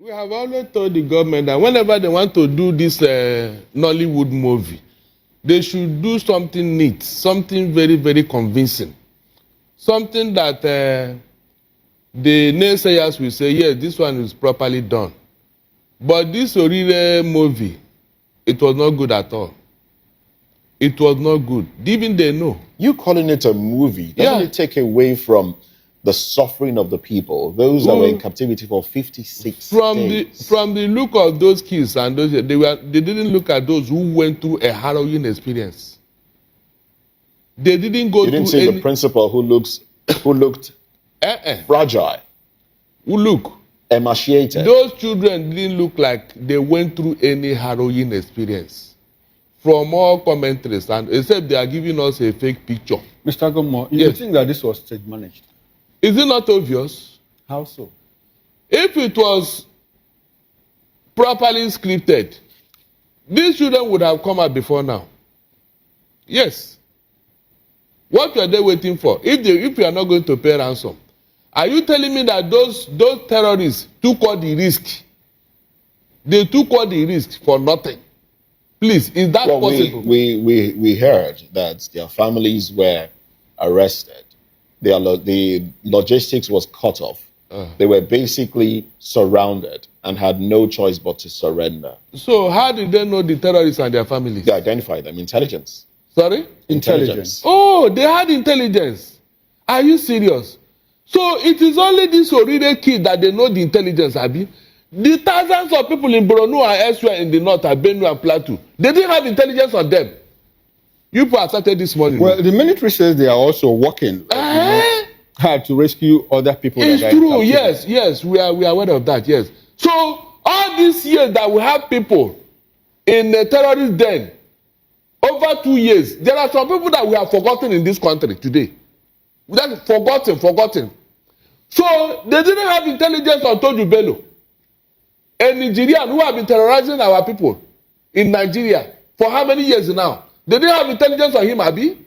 We have always told the government that whenever they want to do this Nollywood movie, they should do something neat, something very, very convincing. Something that the naysayers will say, yes, this one is properly done. But this Oriire movie, it was not good at all. It was not good. Even they know. You calling it a movie, doesn't it take away from the suffering of the people, those that were in captivity for 56 days? From the look of those kids, and those, they didn't look at those who went through a harrowing experience. They didn't go. You didn't see the principal who looked fragile. Who look emaciated. Those children didn't look like they went through any harrowing experience. From all commentaries, and except they are giving us a fake picture. Mr. Gomo, you think that this was stage managed? Is it not obvious? How so? If it was properly scripted, these children would have come out before now. Yes. What were they waiting for? If you are not going to pay ransom, are you telling me that those terrorists took all the risk? They took all the risk for nothing. Please, is that possible? We heard that their families were arrested. The logistics was cut off. They were basically surrounded and had no choice but to surrender. So how did they know the terrorists and their families? They identified them. Intelligence. Sorry? Intelligence. Oh, they had intelligence. Are you serious? So it is only this Oriire kid that they know the intelligence, Abi? The thousands of people in Borno and elsewhere in the north, Benue and Plateau, they didn't have intelligence on them. You people started this morning. Well, the military says they are also working hard to rescue other people. It's true, yes, we are aware of that, yes. So all these years that we have people in the terrorist den, over 2 years, there are some people that we have forgotten in this country today. We have forgotten. So they didn't have intelligence on Toju Bello, a Nigerian who have been terrorizing our people in Nigeria for how many years now? They didn't have intelligence on him, Abi?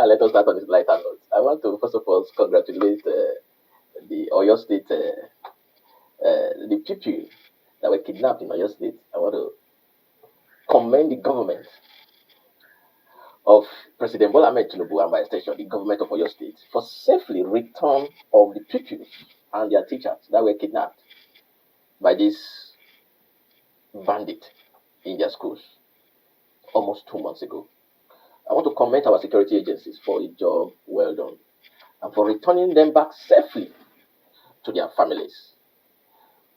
Let us start on this lighter note. I want to first of all congratulate the Oyo State, the people that were kidnapped in Oyo State. I want to commend the government of President Bola Ahmed Tinubu and by extension the government of Oyo State for safely return of the pupils and their teachers that were kidnapped by this bandit in their schools almost 2 months ago. I want to commend our security agencies for a job well done and for returning them back safely to their families.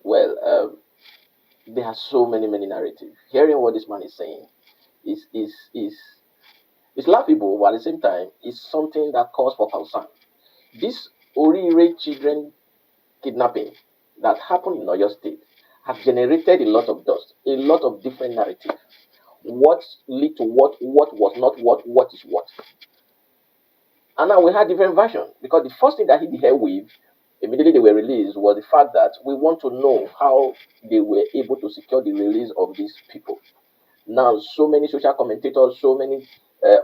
Well, there are so many narratives. Hearing what this man is saying is laughable, but at the same time, it's something that calls for concern. This Oriire children kidnapping that happened in Oyo State have generated a lot of dust, a lot of different narratives. What lead to what was not what is what. And now we had different versions, because the first thing that hit the airwave immediately they were released was the fact that we want to know how they were able to secure the release of these people. Now, so many social commentators, so many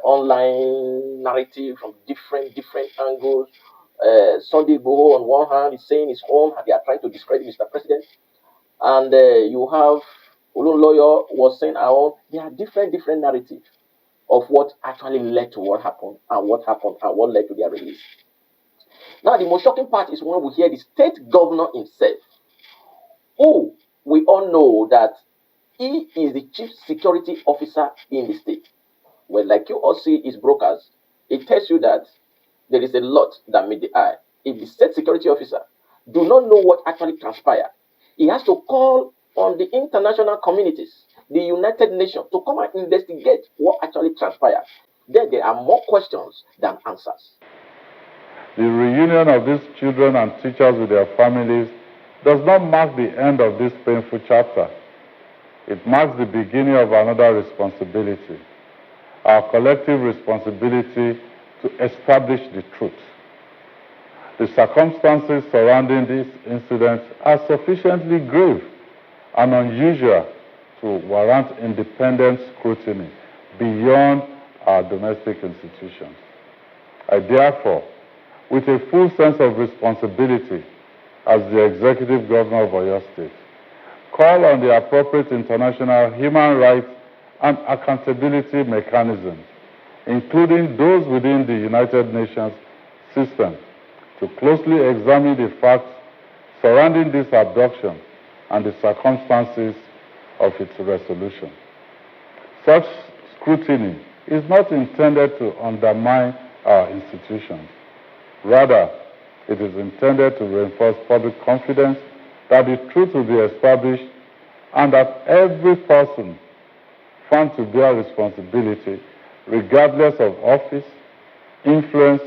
online narrative from different angles. Sunday Igboho on one hand is saying his own, they are trying to discredit Mr. President. And you have Olun Lawyer was saying our own. There are different narratives of what actually led to what happened and what led to their release. Now, the most shocking part is when we hear the state governor himself, who we all know that he is the chief security officer in the state. Well, like you all see his brokers, it tells you that there is a lot that meet the eye. If the state security officer do not know what actually transpired, he has to call on the international communities, the United Nations, to come and investigate what actually transpired. Then there are more questions than answers. The reunion of these children and teachers with their families does not mark the end of this painful chapter. It marks the beginning of another responsibility, our collective responsibility to establish the truth. The circumstances surrounding this incident are sufficiently grave and unusual to warrant independent scrutiny beyond our domestic institutions. I therefore, with a full sense of responsibility, as the Executive Governor of Oyo State, call on the appropriate international human rights and accountability mechanisms, including those within the United Nations system, to closely examine the facts surrounding this abduction and the circumstances of its resolution. Such scrutiny is not intended to undermine our institutions. Rather, it is intended to reinforce public confidence that the truth will be established and that every person found to bear responsibility, regardless of office, influence,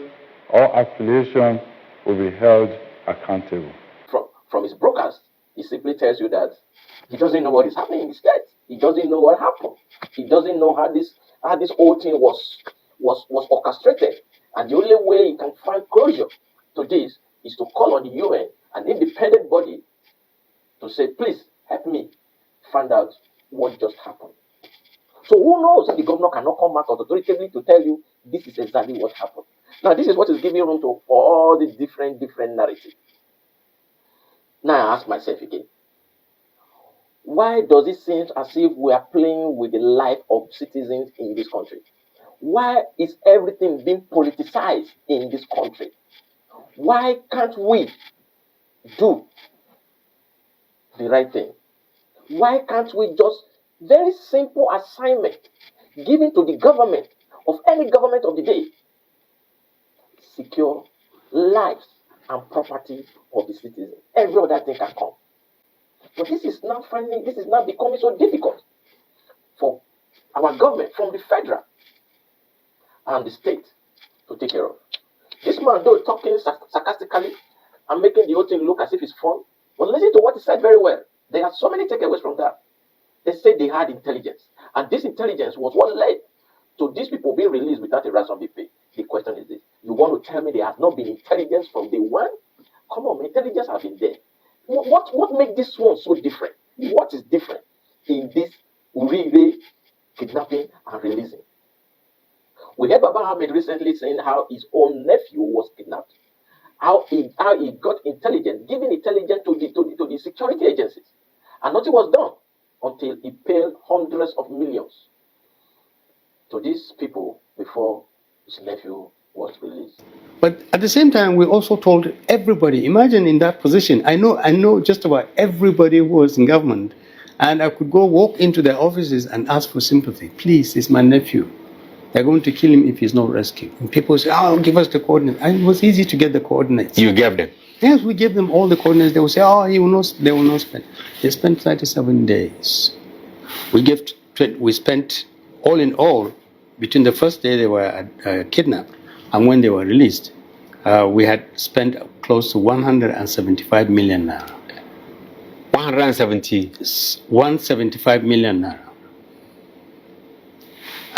or affiliation, will be held accountable. From his broadcast, he simply tells you that he doesn't know what is happening in the state. He doesn't know what happened. He doesn't know how this whole thing was orchestrated. And the only way he can find closure to this is to call on the UN, an independent body, to say, please help me find out what just happened. So who knows if the governor cannot come out authoritatively to tell you this is exactly what happened. Now this is what is giving room for all the different narratives. Now I ask myself again, why does it seem as if we are playing with the life of citizens in this country? Why is everything being politicized in this country? Why can't we do the right thing? Why can't we just, very simple assignment given to the government, of any government of the day, secure lives and property of the citizens? Every other thing can come. But this is now becoming so difficult for our government, from the federal and the state, to take care of. This man, though talking sarcastically and making the whole thing look as if it's fun, but listen to what he said very well. There are so many takeaways from that. They said they had intelligence, and this intelligence was what led to these people being released without a ransom be paid. The question is this: you want to tell me there has not been intelligence from day one? Come on, intelligence has been there. What makes this one so different? What is different in this Oriire kidnapping and releasing? We heard Baba Ahmed recently saying how his own nephew was kidnapped, how he got intelligence, giving intelligence to the security agencies, and nothing was done until he paid hundreds of millions to these people before his nephew was released. But at the same time, we also told everybody, imagine in that position, I know just about everybody who was in government, and I could go walk into their offices and ask for sympathy. Please, it's my nephew. They're going to kill him if he's not rescued. And people say, oh, give us the coordinates. And it was easy to get the coordinates. You gave them? Yes, we gave them all the coordinates. They will say, oh, they will not spend. They spent 37 days. We spent, all in all, between the first day they were kidnapped and when they were released, we had spent close to 175 million naira. 175 million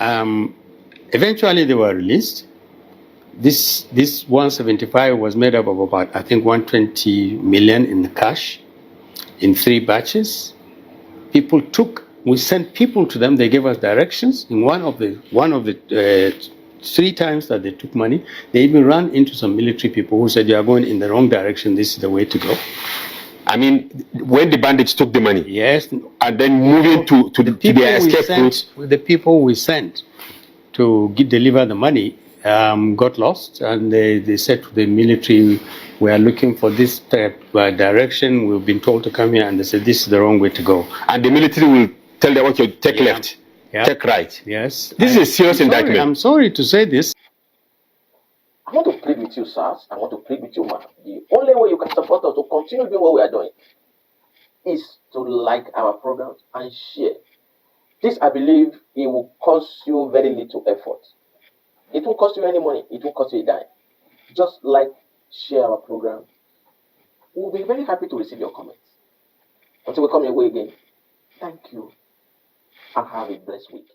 naira. Eventually, they were released. This 175 was made up of about, I think, 120 million in the cash, in 3 batches. We sent people to them. They gave us directions. In one of the 3 times that they took money, they even ran into some military people who said, "You are going in the wrong direction. This is the way to go." I mean, when the bandits took the money, yes, and then moving to their escape routes, the people we sent to deliver the money got lost, and they said to the military, "We are looking for this direction. We've been told to come here," and they said, "This is the wrong way to go." And the military will tell them, "Okay, take left, take right." Yes, this is a serious indictment. I'm sorry to say this. I want to plead with you, sirs. I want to plead with you, man. The only way you can support us to continue doing what we are doing is to like our programs and share. This, I believe, it will cost you very little effort. It won't cost you any money. It won't cost you a dime. Just like, share our program. We'll be very happy to receive your comments. Until we come your way again, thank you and have a blessed week.